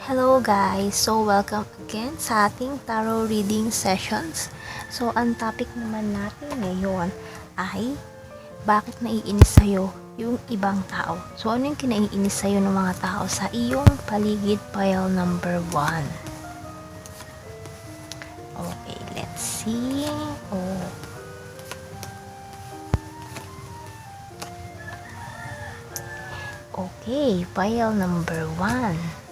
Hello guys! So welcome again sa ating tarot reading sessions. So ang topic naman natin ngayon ay bakit naiinis sa'yo yung ibang tao. So ano yung kinaiinis sa'yo ng mga tao sa iyong paligid, pile number 1. Okay, let's see. Okay, pile number 1.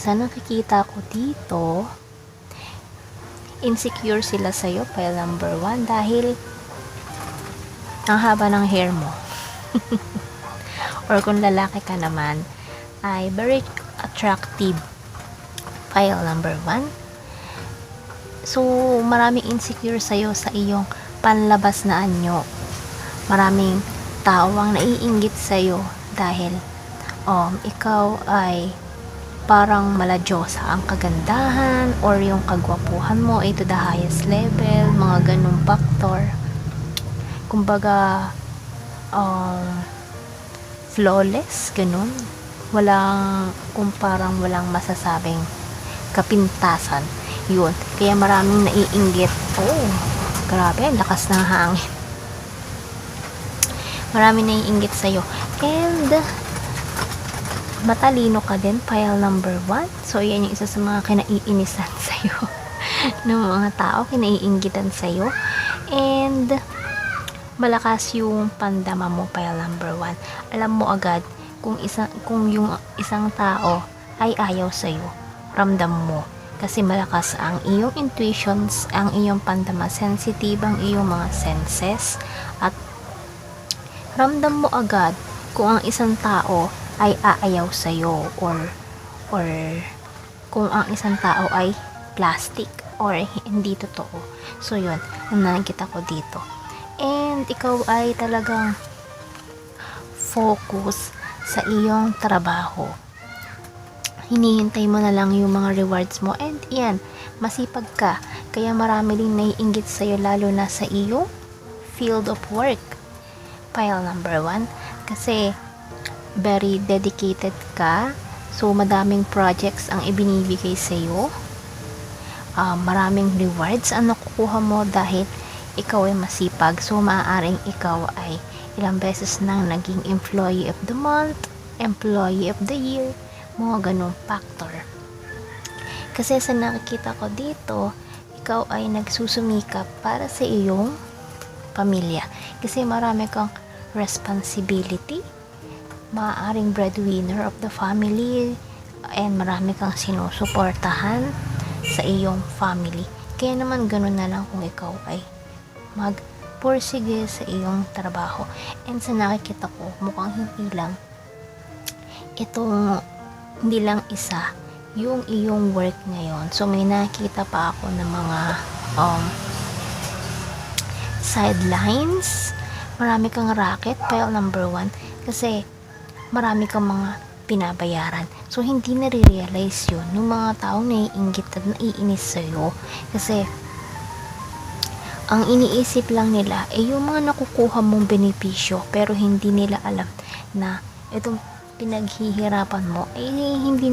Sa nakikita ko dito, insecure sila sa'yo, pile number 1, dahil ang haba ng hair mo. Or kung lalaki ka naman, ay very attractive, pile number 1. So, maraming insecure sa'yo sa iyong panlabas na anyo. Maraming tao ang naiinggit sa'yo dahil ikaw ay parang maladyosa ang kagandahan or yung kagwapuhan mo ay to the highest level, mga ganung factor. Kumbaga, flawless, ganun. Parang walang masasabing kapintasan. Yun. Kaya maraming naiinggit. Oh, grabe, ang lakas ng hangin. Maraming naiinggit sa'yo. And matalino ka din, pile number 1. So, yan yung isa sa mga kinaiinisan sa'yo ng mga tao, kinaiinggitan sa'yo. And malakas yung pandama mo, pile number 1. Alam mo agad kung yung isang tao ay ayaw sa'yo. Ramdam mo. Kasi malakas ang iyong intuitions, ang iyong pandama, sensitive ang iyong mga senses. At ramdam mo agad kung ang isang tao ay aayaw sa'yo or kung ang isang tao ay plastic or hindi totoo. So yun, ang nakikita ko dito. And ikaw ay talagang focus sa iyong trabaho. Hinihintay mo na lang yung mga rewards mo, and yan, masipag ka. Kaya marami din naiinggit sa'yo, lalo na sa iyong field of work, pile number 1, kasi very dedicated ka. So madaming projects ang ibinibigay sa iyo. Maraming rewards ang nakukuha mo dahil ikaw ay masipag. So maaaring ikaw ay ilang beses nang naging employee of the month, employee of the year, mga ganong factor. Kasi sa nakikita ko dito, ikaw ay nagsusumikap para sa iyong pamilya. Kasi marami kang responsibility, maaaring breadwinner of the family, and marami kang sinusuportahan sa iyong family. Kaya naman ganun na lang kung ikaw ay magpursige sa iyong trabaho. And sa nakikita ko, mukhang hindi lang isa yung iyong work ngayon. So may nakita pa ako ng mga sidelines. Marami kang racket, pile number 1, kasi marami kang mga pinabayaran. So, hindi nare-realize yun ng mga taong naiinggit at naiinis sa'yo. Kasi, ang iniisip lang nila ay yung mga nakukuha mong benepisyo, pero hindi nila alam na itong pinaghihirapan mo ay hindi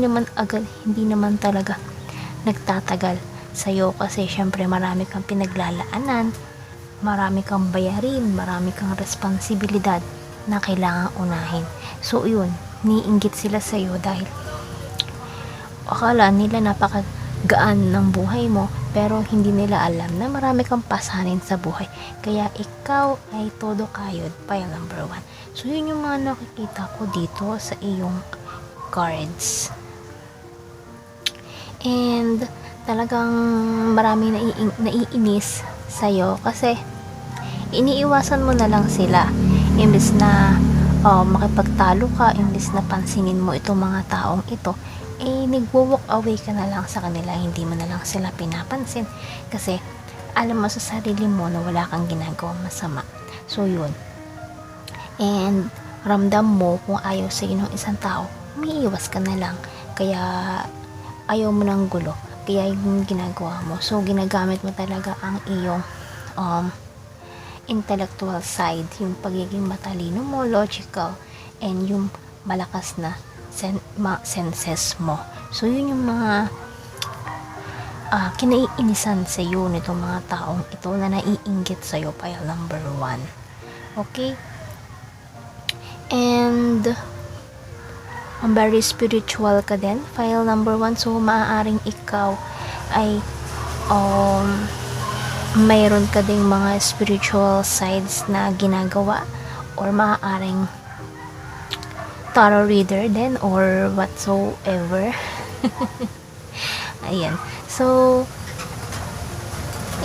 naman talaga nagtatagal sa'yo. Kasi, syempre, marami kang pinaglalaanan, marami kang bayarin, marami kang responsibilidad na kailangang unahin. So yun, niinggit sila sa'yo dahil akala nila napakagaan ng buhay mo, pero hindi nila alam na marami kang pasanin sa buhay. Kaya ikaw ay todo kayod, pile number 1. So yun yung mga nakikita ko dito sa iyong cards. And talagang marami naiinis sa'yo kasi iniiwasan mo na lang sila. Imbes na makipagtalo ka, imbes na pansinin mo itong mga taong ito, nagwo-walk away ka na lang sa kanila, hindi mo na lang sila pinapansin kasi alam mo sa sarili mo na wala kang ginagawang masama. So yun, and ramdam mo kung ayaw sa ng isang tao, umiiwas ka na lang, kaya ayaw mo ng gulo, kaya yung ginagawa mo. So ginagamit mo talaga ang iyong intellectual side, yung pagiging matalino mo, logical, and yung malakas na senses mo. So yun yung mga kinaiinisan sa iyo nitong mga taong ito na naiinggit sa iyo, pile number 1. Okay? And very spiritual ka din, file number 1. So maaaring ikaw ay mayroon ka ding mga spiritual sides na ginagawa, or maaaring tarot reader din or whatsoever. Ayan. So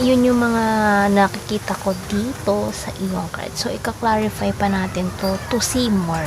yun yung mga nakikita ko dito sa iyong card. So ika-clarify pa natin to see more.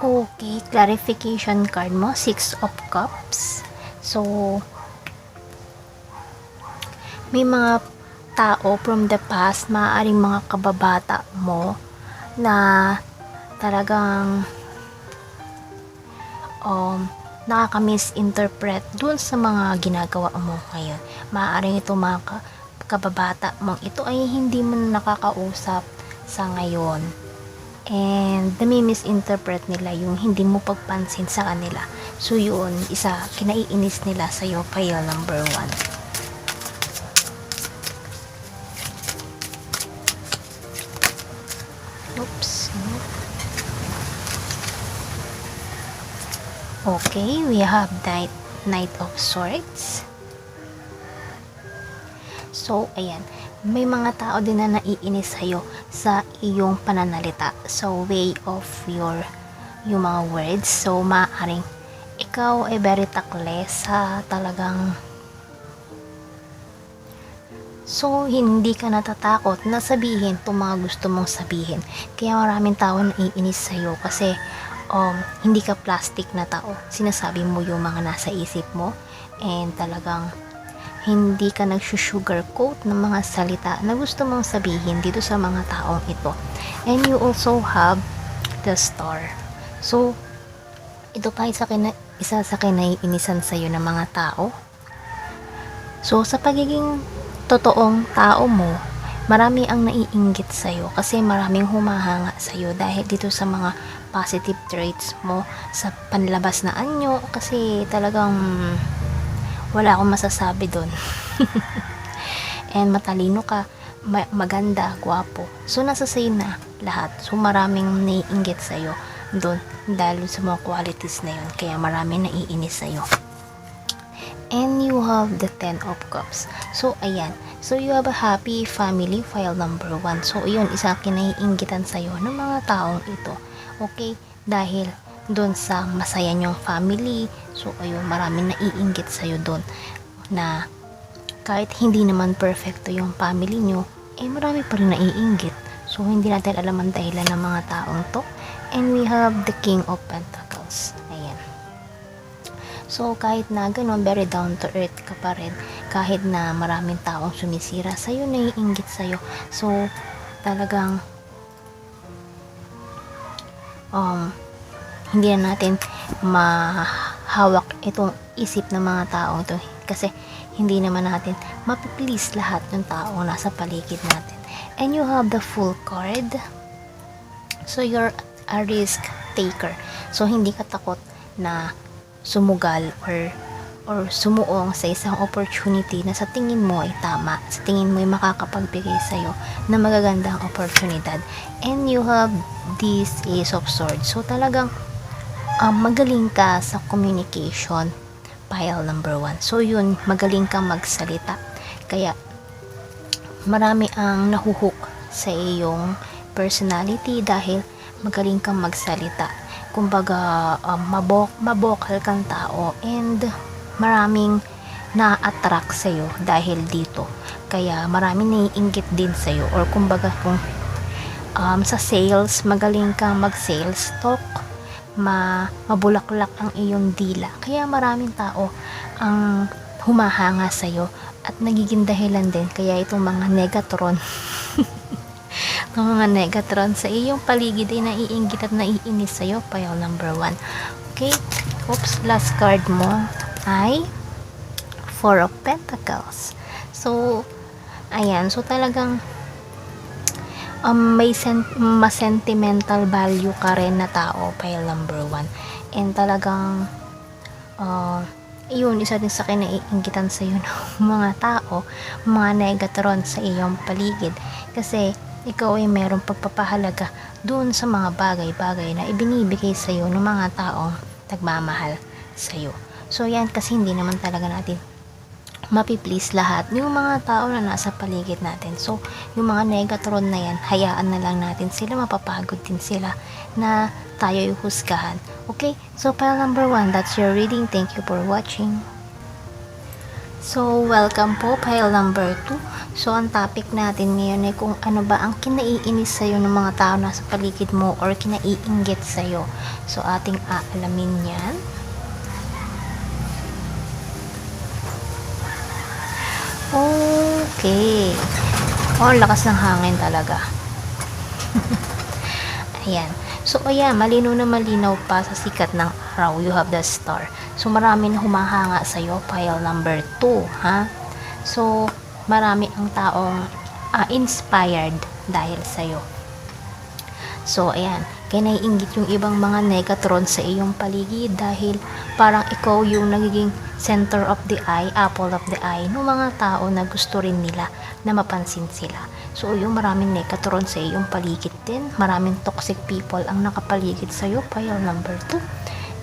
Okay, clarification card mo, 6 of Cups. So, may mga tao from the past, maaaring mga kababata mo na talagang nakaka-misinterpret dun sa mga ginagawa mo ngayon. Maaaring ito mga kababata mong ito ay hindi mo nakakausap sa ngayon. And nami-misinterpret nila yung hindi mo pagpansin sa kanila. So yun, isa kinaiinis nila sa iyo, pile number 1. Oops. Okay, we have Knight of Swords. So ayan, may mga tao din na naiinis sa'yo sa iyong pananalita. So, way of yung mga words. So, maaaring ikaw ay very takles sa talagang hindi ka natatakot na sabihin itong mga gusto mong sabihin. Kaya maraming tao naiinis sa'yo kasi hindi ka plastic na tao. Sinasabi mo yung mga nasa isip mo and talagang hindi ka nag-sugarcoat ng mga salita na gusto mong sabihin dito sa mga taong ito. And you also have the Star. So, ito pa isa sa kinaiinisan sa'yo ng mga tao. So, sa pagiging totoong tao mo, marami ang naiinggit sa'yo kasi maraming humahanga sa'yo dahil dito sa mga positive traits mo sa panlabas na anyo, kasi talagang wala akong masasabi doon. And matalino ka, maganda, gwapo. So nasa sa'yo na lahat. So maraming naiinggit sa'yo doon dahil sa mga qualities na yun. Kaya maraming naiinis sa'yo. And you have the 10 of Cups. So ayan. So you have a happy family, file number 1. So yun, isa kinaiinggitan sa'yo ng mga taong ito. Okay? Dahil doon sa masaya nyong family. So ayun, maraming naiinggit sa'yo doon na kahit hindi naman perfecto yung family nyo, marami pa rin naiinggit. So hindi natin alam ang dahilan ng mga taong to. And we have the King of Pentacles. Ayan. So kahit na ganun, very down to earth ka pa rin. Kahit na maraming taong sumisira sa'yo, naiinggit sa'yo. So talagang hindi na natin mahawak itong isip ng mga taong ito kasi hindi naman natin mapiplease lahat ng taong nasa paligid natin. And you have the Fool card. So you're a risk taker. So hindi ka takot na sumugal or sumuong sa isang opportunity na sa tingin mo ay tama, sa tingin mo ay makakapagbigay sa'yo na magagandang oportunidad. And you have this Ace of Swords. So talagang magaling ka sa communication, pile number 1. So yun, magaling kang magsalita. Kaya marami ang nahuhook sa iyong personality dahil magaling kang magsalita. Kumbaga, mabokal kang tao and maraming na-attract sa'yo dahil dito. Kaya maraming naiinggit din sa'yo, or kumbaga kung sa sales, magaling kang mag-sales talk, mabulaklak ang iyong dila. Kaya maraming tao ang humahanga sa'yo at nagiging dahilan din kaya itong mga negatron ng mga negatron sa iyong paligid ay naiinggit at naiinis sa'yo. Pile number 1. Okay, oops, last card mo ay Four of Pentacles. So, ayan, so talagang may sentimental value ka rin na tao, pile number 1. And talagang yun, isa din sa kinaiinggitan sa iyo ng mga tao, mga negatron sa iyong paligid. Kasi ikaw ay merong pagpapahalaga dun sa mga bagay-bagay na ibinibigay sa iyo ng mga taong nagmamahal sa iyo. So yan, kasi hindi naman talaga natin mapiplease lahat yung mga tao na nasa paligid natin. So, yung mga negatron na yan, hayaan na lang natin sila, mapapagod din sila na tayo husgahan. Okay? So, pile number 1, that's your reading. Thank you for watching. So, welcome po, pile number 2. So, ang topic natin ngayon ay kung ano ba ang kinaiinis sa'yo ng mga tao nasa paligid mo or kinaiinggit sa'yo. So, ating aalamin yan. Okay. Oh, lakas ng hangin talaga. Ayan. So, ayan, malinaw na malinaw pa sa sikat ng araw. You have the star. So, marami na humahanga sa'yo. Pile number 2, ha? So, marami ang taong inspired dahil sa'yo. So, ayan. Kaya naiinggit yung ibang mga negatron sa iyong paligid dahil parang ikaw yung nagiging center of the eye, apple of the eye ng mga tao na gusto rin nila na mapansin sila. So, yung maraming negatron sa iyong paligid din. Maraming toxic people ang nakapaligid sa iyo, pile number 2.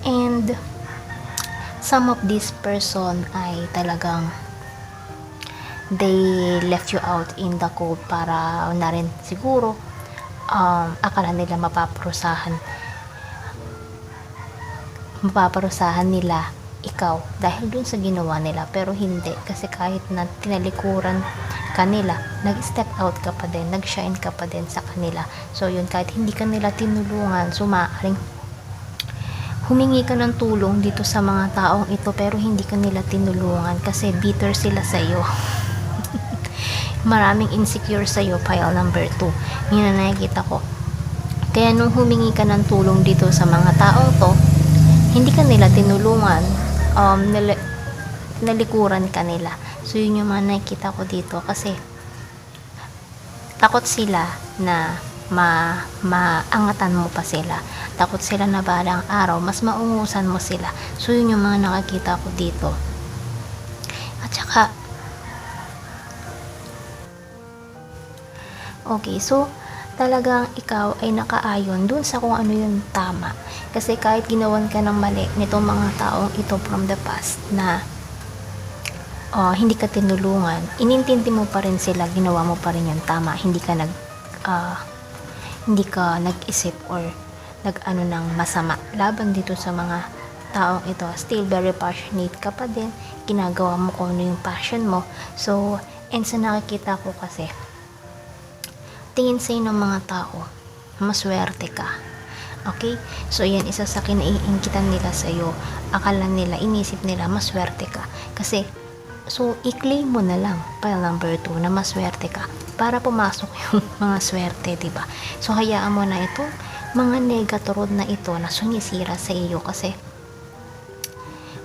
And some of this person ay talagang they left you out in the cold para na rin siguro akala nila mapaparusahan nila ikaw dahil dun sa ginawa nila, pero hindi, kasi kahit na tinalikuran kanila, nag-step out ka pa din, nag-shine ka pa din sa kanila. So yun, kahit hindi ka nila tinulungan, so maaaring humingi ka ng tulong dito sa mga taong ito pero hindi ka nila tinulungan kasi bitter sila sa iyo. Maraming insecure sa iyo, pile number 2. Yun na nakikita ko. Kaya nung humingi ka ng tulong dito sa mga taong to, hindi ka nila tinulungan, nalikuran ka nila. So yun yung mga nakikita ko dito kasi takot sila na maangatan mo pa sila. Takot sila na balang araw mas maungusan mo sila. So yun yung mga nakikita ko dito. At saka okay, so talagang ikaw ay nakaayon dun sa kung ano yung tama. Kasi kahit ginawan ka ng mali nitong mga taong ito from the past na hindi ka tinulungan, inintindi mo pa rin sila, ginawa mo pa rin yung tama. Hindi ka nag-isip or nag-ano ng masama laban dito sa mga taong ito. Still very passionate ka pa din, ginagawa mo kung ano yung passion mo. So, and sa nakikita ko kasi, tingin sa'yo ng mga tao, maswerte ka. Okay? So, yan, isa sa kinaiinggitan nila sa'yo. Akala nila, inisip nila, maswerte ka. Kasi, so, i-claim mo na lang, pile number 2, na maswerte ka para pumasok yung mga swerte, diba? So, hayaan mo na ito, mga negatron na ito na sumisira sa iyo kasi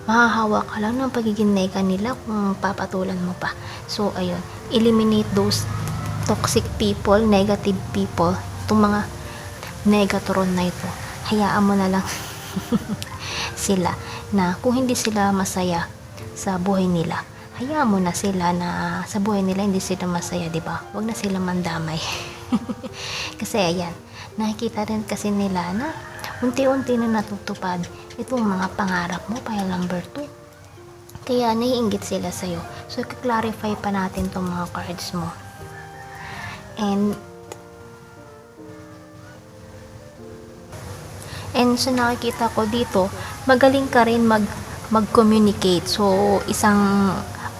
mahahawa ka lang ng pagiging nega nila kung papatulan mo pa. So, ayun, eliminate those toxic people, negative people, itong mga negatron na ito. Hayaan mo na lang sila na kung hindi sila masaya sa buhay nila, hayaan mo na sila na sa buhay nila hindi sila masaya, diba? Huwag na sila mandamay. Kasi ayan, nakikita rin kasi nila na unti-unti na natutupad itong mga pangarap mo, pile number 2. Kaya naiinggit sila sa'yo. So, i-clarify pa natin itong mga cards mo. And so nakikita ko dito, magaling ka rin mag-communicate. So, isang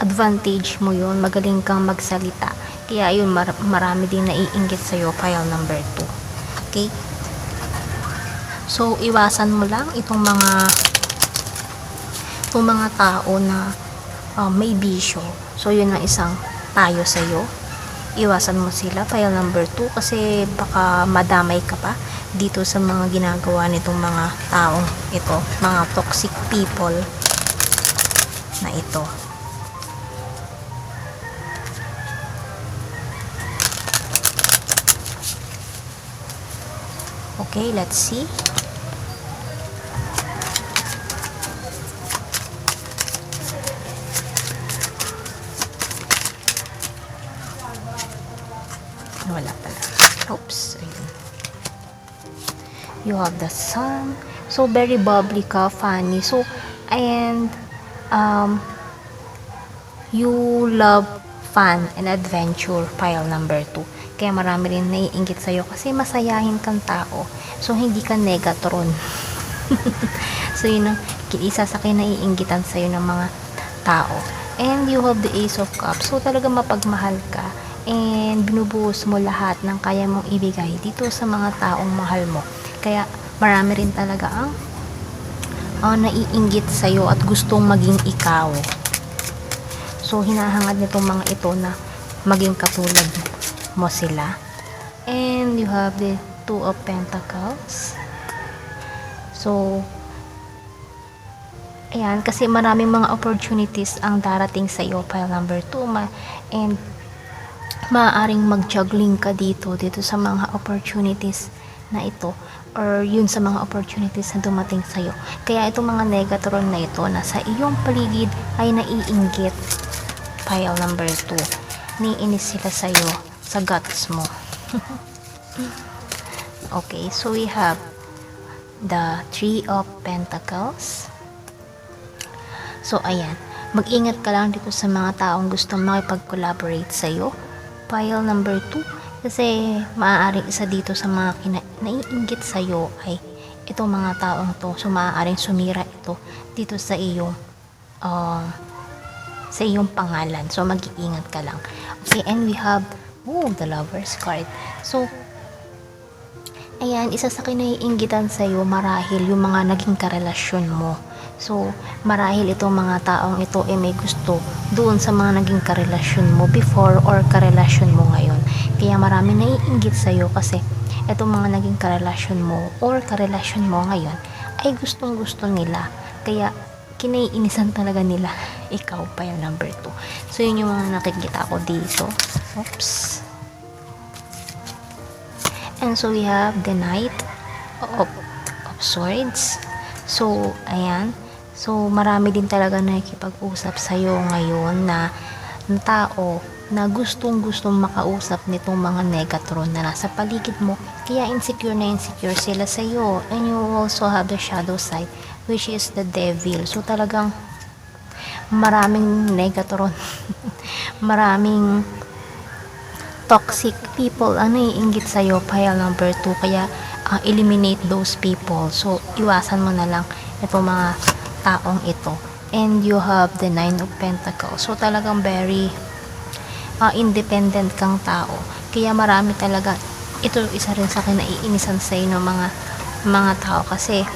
advantage mo yun, magaling kang magsalita. Kaya yun, marami din naiinggit sa'yo, pile number 2. Okay? So, iwasan mo lang itong mga tao na may bisyo. So, yun ang isang payo sa'yo. Iwasan mo sila, pile number 2, kasi baka madamay ka pa dito sa mga ginagawa nitong mga taong ito, mga toxic people na ito. Okay, let's see. Wala pala. Oops. Ayun. You have the sun. So, very bubbly ka, funny. So, and you love fun and adventure, pile number 2. Kaya marami rin naiinggit sa'yo kasi masayahin kang tao. So, hindi ka negatron. So, yun ang isa sa kinaiinggitan sa'yo ng mga tao. And you have the Ace of Cups. So, talaga mapagmahal ka. And binubuhos mo lahat ng kaya mong ibigay dito sa mga taong mahal mo. Kaya marami rin talaga ang naiinggit sa'yo at gustong maging ikaw. So, hinahangad nitong mga ito na maging katulad mo sila. And you have the Two of Pentacles. So, ayan, kasi maraming mga opportunities ang darating sa iyo, pile number 2. And maaaring mag-juggling ka dito sa mga opportunities na ito, or yun sa mga opportunities na dumating sa iyo. Kaya itong mga negatron na ito na sa iyong paligid ay naiinggit, pile number 2. Niinis sila sa iyo, sa guts mo. Okay, so we have the Three of Pentacles. So, ayan. Mag-ingat ka lang dito sa mga taong gusto makipag-collaborate sa'yo. Pile number 2. Kasi, maaaring isa dito sa mga naiinggit sa'yo ay itong mga taong to. So, maaaring sumira ito dito sa iyong pangalan. So, mag-iingat ka lang. Okay, and we have the Lover's card. So, ayan, isa sa kinaiinggitan sa'yo marahil yung mga naging karelasyon mo. So, marahil itong mga taong ito may gusto doon sa mga naging karelasyon mo before or karelasyon mo ngayon. Kaya marami naiinggit sa'yo kasi itong mga naging karelasyon mo or karelasyon mo ngayon ay gustong gusto nila. Kaya kinaiinisan talaga nila ikaw, pile number 2. So, yun yung mga nakikita ko dito. Oops. And so, we have the Knight of Swords. So, ayan. So, marami din talaga nakikipag-usap sa'yo ngayon na tao na gustong-gustong makausap nitong mga negatron na nasa paligid mo. Kaya insecure na insecure sila sa'yo. And you also have the shadow side, which is the devil. So, talagang maraming negatron. Maraming toxic people ang naiinggit sa'yo, pile number 2. Kaya eliminate those people. So, iwasan mo na lang itong mga taong ito. And you have the Nine of Pentacles. So, talagang very independent kang tao. Kaya marami talaga, ito isa rin sa kinaiinisan sa'yo ng mga tao. Kasi,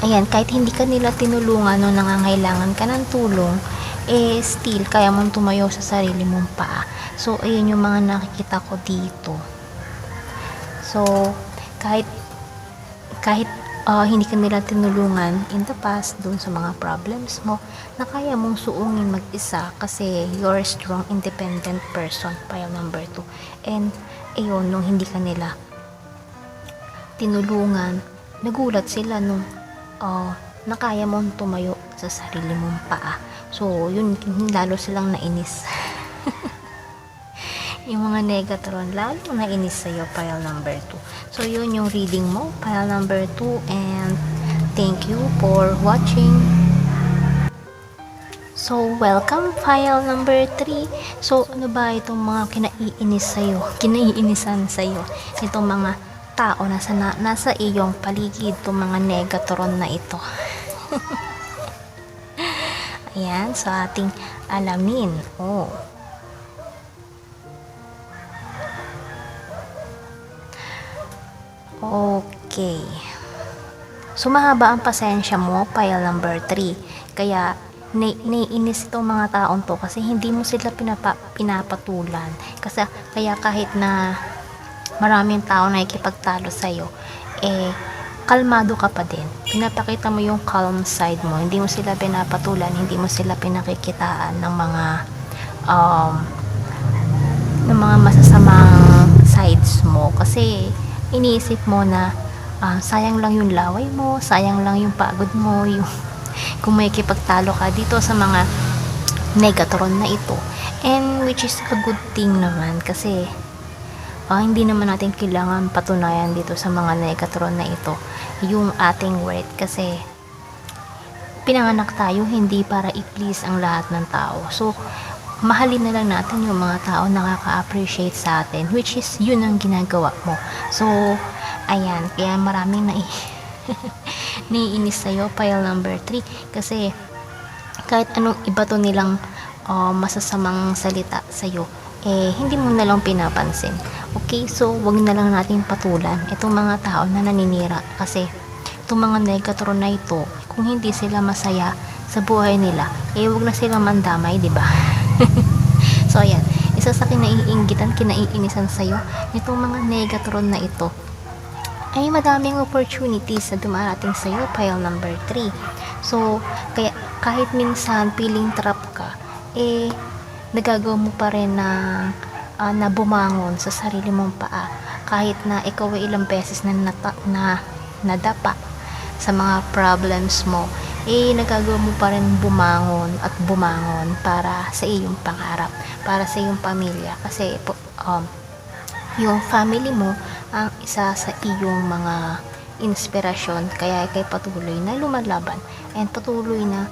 ayan, kahit hindi ka nila tinulungan o nangangailangan ka ng tulong, still, kaya mong tumayo sa sarili mong paa. So, ayun yung mga nakikita ko dito. So, kahit hindi ka nila tinulungan in the past dun sa mga problems mo, na kaya mong suungin mag-isa kasi you're a strong, independent person, pile number 2. And, ayun, nung hindi ka nila tinulungan, nagulat sila nung na kaya mong tumayo sa sarili mong paa. So, yun, lalo silang nainis. Yung mga negatron, lalo nainis sa'yo, pile number 2. So, yun yung reading mo, pile number 2. And, thank you for watching. So, welcome, pile number 3. So, ano ba itong mga kinaiinisan sa'yo? Itong mga tao na nasa iyong paligid, itong mga negatron na ito. Ayan, sa ating alamin. Oh. Okay. So, mahaba ang pasensya mo, pile number 3. Kaya, naiinis itong mga taon to kasi hindi mo sila pinapatulan. Kasi, kaya kahit na maraming tao na ikipagtalo sa'yo, kalmado ka pa din. Pinapakita mo yung calm side mo. Hindi mo sila pinapatulan, hindi mo sila pinakikitaan ng mga masasamang sides mo. Kasi, iniisip mo na sayang lang yung laway mo, sayang lang yung pagod mo, yung kung may kipagtalo ka dito sa mga Negatron na ito. And which is a good thing naman kasi hindi naman natin kailangan patunayan dito sa mga Negatron na ito yung ating worth kasi pinanganak tayo hindi para i-please ang lahat ng tao. So, mahalin na lang natin yung mga tao nakaka-appreciate sa atin, which is yun ang ginagawa mo. So, ayan, kaya maraming naiinis sa'yo, pile number 3, kasi kahit anong iba to nilang masasamang salita sa'yo, hindi mo na lang pinapansin. Okay, so wag na lang natin patulan itong mga tao na naninira kasi itong mga Negatron na ito, kung hindi sila masaya sa buhay nila, wag na silang mandamay, di ba? So ayan, isa sa kinaiinggitan, kinaiinisan sa'yo nitong mga Negatron na ito ay madaming opportunities na dumarating sa'yo, pile number 3. So, kaya kahit minsan feeling trap ka, nagagawa mo pa rin na bumangon sa sarili mong paa. Kahit na ikaw ay ilang beses na nadapa sa mga problems mo, nagagawa mo pa rin bumangon at bumangon para sa iyong pangarap, para sa iyong pamilya. Kasi yung family mo ang isa sa iyong mga inspirasyon, kaya ikay patuloy na lumalaban and patuloy na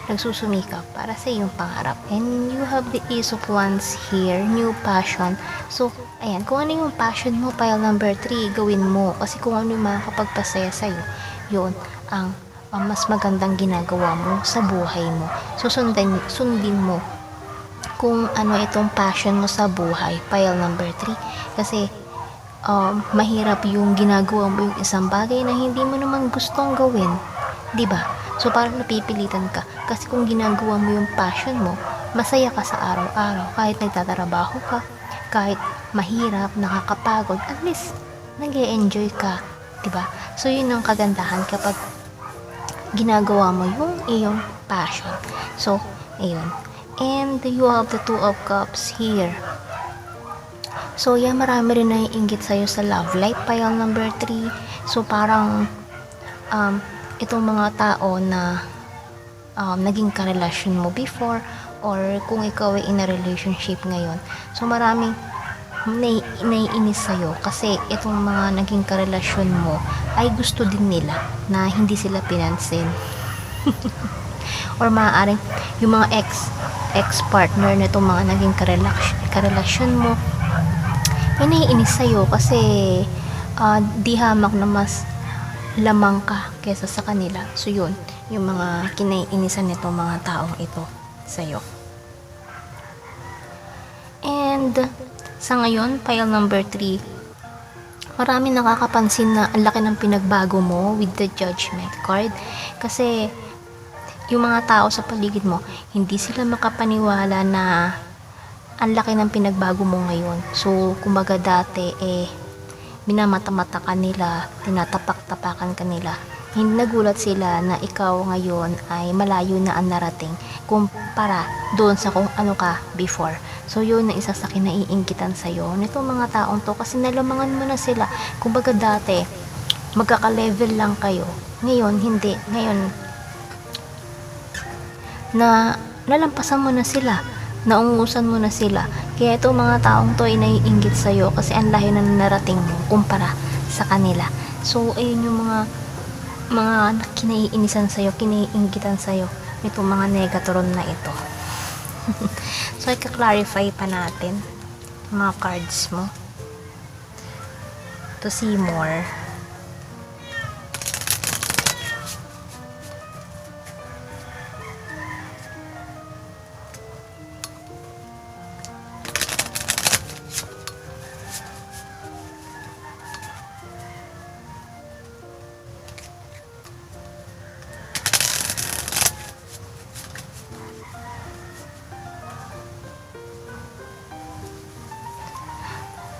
nagsusumikap para sa iyong pangarap. And you have the Ace of Wands here, new passion. So, ayan, kung ano yung passion mo, pile number 3, gawin mo. Kasi kung ano yung makakapagpasaya sa'yo, yun ang mas magandang ginagawa mo sa buhay mo. So, sundin mo kung ano itong passion mo sa buhay, pile number 3. Kasi, mahirap yung ginagawa mo yung isang bagay na hindi mo naman gustong gawin, di ba? So parang napipilitan ka kasi kung ginagawa mo yung passion mo, masaya ka sa araw-araw kahit nagtatrabaho ka, kahit mahirap, nakakapagod, at least nag-e-enjoy ka, di ba? So yun ang kagandahan kapag ginagawa mo yung iyong passion. So ayun, and you have the Two of Cups here. So, yan, marami rin naiinggit sa'yo sa love life, pile number 3. So, parang, itong mga tao na naging karelasyon mo before, or kung ikaw ay in a relationship ngayon. So, maraming naiinis sa'yo kasi itong mga naging karelasyon mo ay gusto din nila na hindi sila pinansin. Or maaaring yung mga ex-partner na itong mga naging karelasyon mo, naiinis sa'yo kasi di hamak na mas lamang ka kesa sa kanila. So yun, yung mga kinaiinisan nitong mga taong ito sa'yo. And sa ngayon, pile number 3, marami nakakapansin na ang laki ng pinagbago mo with the Judgment card. Kasi yung mga tao sa paligid mo, hindi sila makapaniwala na ang laki ng pinagbago mo ngayon. So, kumbaga dati, minamata-mata ka nila, tinatapak-tapakan ka nila. Hindi nagulat sila na ikaw ngayon ay malayo na ang narating kumpara doon sa kung ano ka before. So, yun na isa sa kinaiinggitan sa'yo nitong mga taong to kasi nalamangan mo na sila. Kumbaga dati, magkaka-level lang kayo. Ngayon, hindi. Ngayon, nalampasan mo na sila. Naungusan mo na sila. Kaya itong mga taong to ay naiinggit sa'yo kasi ang lahi na narating mo kumpara sa kanila. So, ayun yung mga kinaiinisan sa'yo, kinaiinggitan sa'yo nitong mga Negatron na ito. So, i-clarify pa natin mga cards mo to see more.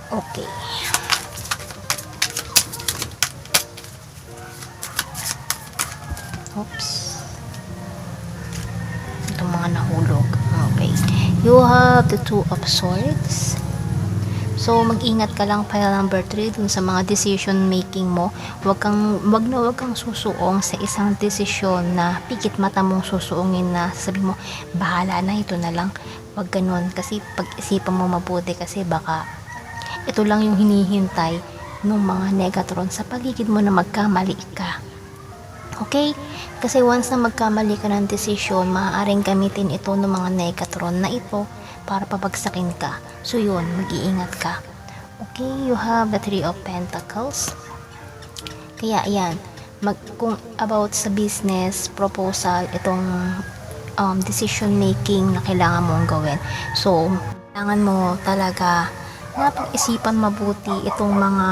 Okay. Oops. Itong mga nahulog. Okay. You have the Two of Swords. So, mag-ingat ka lang pile number 3 dun sa mga decision making mo. Wag kang susuong sa isang desisyon na pikit mata mong susuungin na sabi mo, bahala na, ito na lang. Wag ganun. Kasi pag-isipan mo mabuti kasi baka ito lang yung hinihintay ng mga Negatron sa paligid mo na magkamali ka. Okay? Kasi once na magkamali ka ng desisyon, maaaring gamitin ito ng mga Negatron na ito para pabagsakin ka. So yun, mag-iingat ka. Okay, you have the Three of Pentacles. Kaya yan, kung about sa business, proposal, itong decision making na kailangan mong gawin. So, kailangan mo talaga na pag-isipan mabuti itong mga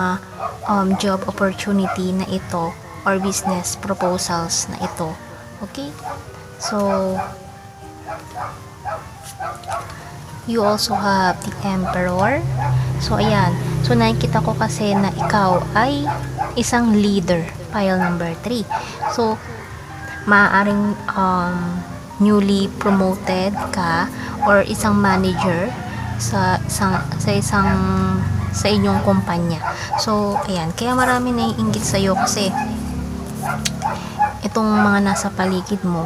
job opportunity na ito or business proposals na ito. Okay? So, you also have the Emperor. So, ayan. So, nakikita ko kasi na ikaw ay isang leader. Pile number 3. So, maaaring newly promoted ka or isang manager sa inyong kumpanya. So, ayan. Kaya marami naiinggit sa'yo kasi itong mga nasa paligid mo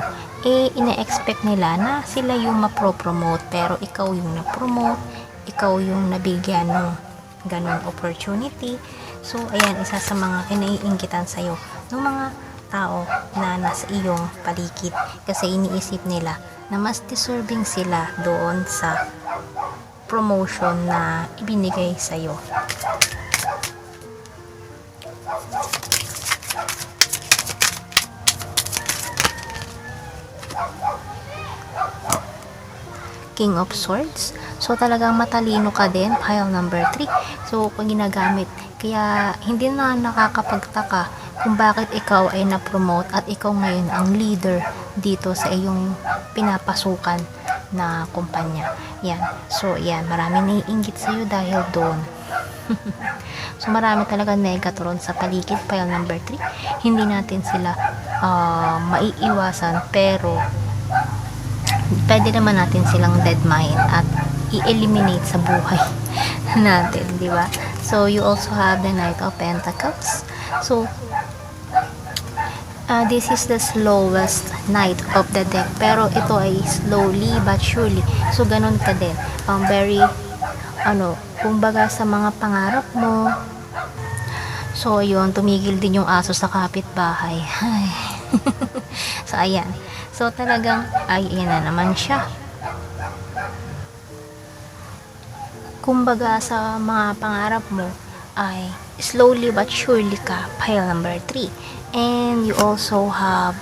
ine-expect nila na sila yung ma-promote pero ikaw yung na-promote, ikaw yung nabigyan ng ganun opportunity. So, ayan, isa sa mga kinaiinggitan sa'yo ng mga tao na nasa iyong paligid kasi iniisip nila na mas deserving sila doon sa promotion na ibinigay sa'yo. King of Swords. So, talagang matalino ka din. Pile number 3. So, kung ginagamit. Kaya, hindi na nakakapagtaka kung bakit ikaw ay na-promote at ikaw ngayon ang leader dito sa iyong pinapasukan na kumpanya. Yan. So, yan. Marami naiinggit sa'yo dahil doon. So, marami talaga Negatron sa paligid. Pile number 3. Hindi natin sila maiiwasan pero pwede naman natin silang deadmine at i-eliminate sa buhay natin, di ba? So, you also have the Knight of Pentacles. So, this is the slowest knight of the deck. Pero ito ay slowly but surely. So, ganun ka din. Very, kumbaga sa mga pangarap mo. So, yun, tumigil din yung aso sa kapitbahay. So, ayan. So, talagang, ayan na naman siya. Kumbaga sa mga pangarap mo, ay slowly but surely ka. Pile number 3. And you also have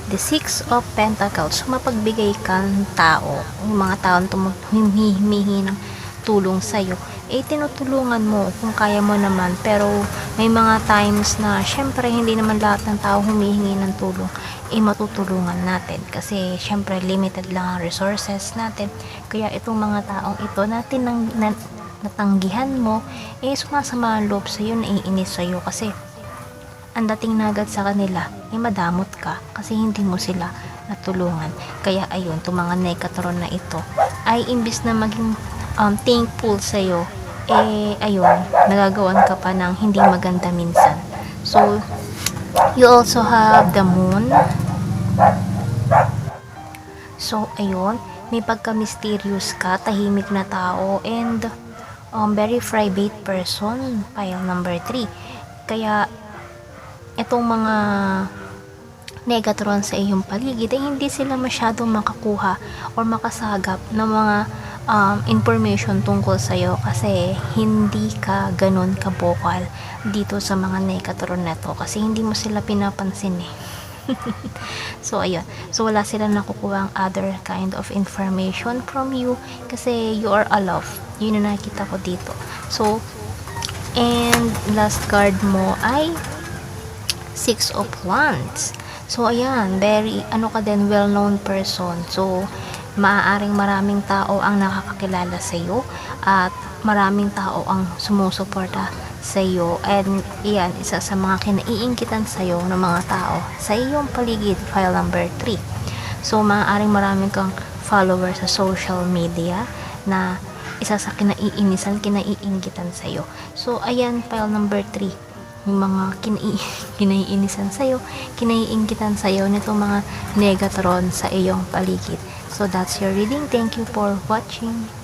the Six of Pentacles. So, mapagbigay ka ng tao. Yung mga taong humihingi ng tulong sa'yo. Tinutulungan mo kung kaya mo naman. Pero, may mga times na, syempre, hindi naman lahat ng tao humihingi ng tulong. Matutulungan natin kasi syempre limited lang ang resources natin, kaya itong mga taong ito natin natanggihan mo sumasama ang loob sa'yo, naiinis sa'yo kasi ang dating na agad sa kanila madamot ka kasi hindi mo sila natulungan. Kaya ayun, itong mga Negatron na ito ay imbis na maging thankful sa'yo, ayun, nagagawan ka pa ng hindi maganda minsan. So, you also have the Moon. So, ayun, may pagka-mysterious ka, tahimik na tao, and very private person. Pile number 3. Kaya, itong mga Negatron sa iyong paligid, hindi sila masyadong makakuha or makasagap ng mga information tungkol sa'yo kasi hindi ka ganun ka-vocal dito sa mga Negatron na to kasi hindi mo sila pinapansin So, ayun. So, wala sila nakukuha ang other kind of information from you kasi you are aloof. Yun na nakita ko dito. So, and last card mo ay Six of Wands. So, ayan, very, ka din, well-known person. So, maaaring maraming tao ang nakakakilala sa iyo at maraming tao ang sumusuporta sa iyo, and iyan isa sa mga kinaiinggitan sa iyo ng mga tao sa iyong paligid. File number 3. So maaaring maraming kang followers sa social media na isa sa kinaiinggitan sa iyo. So ayan, file number 3, yung mga kinaiinisan sa'yo, kinaiinggitan sa'yo nitong mga Negatron sa iyong paligid. So that's your reading. Thank you for watching.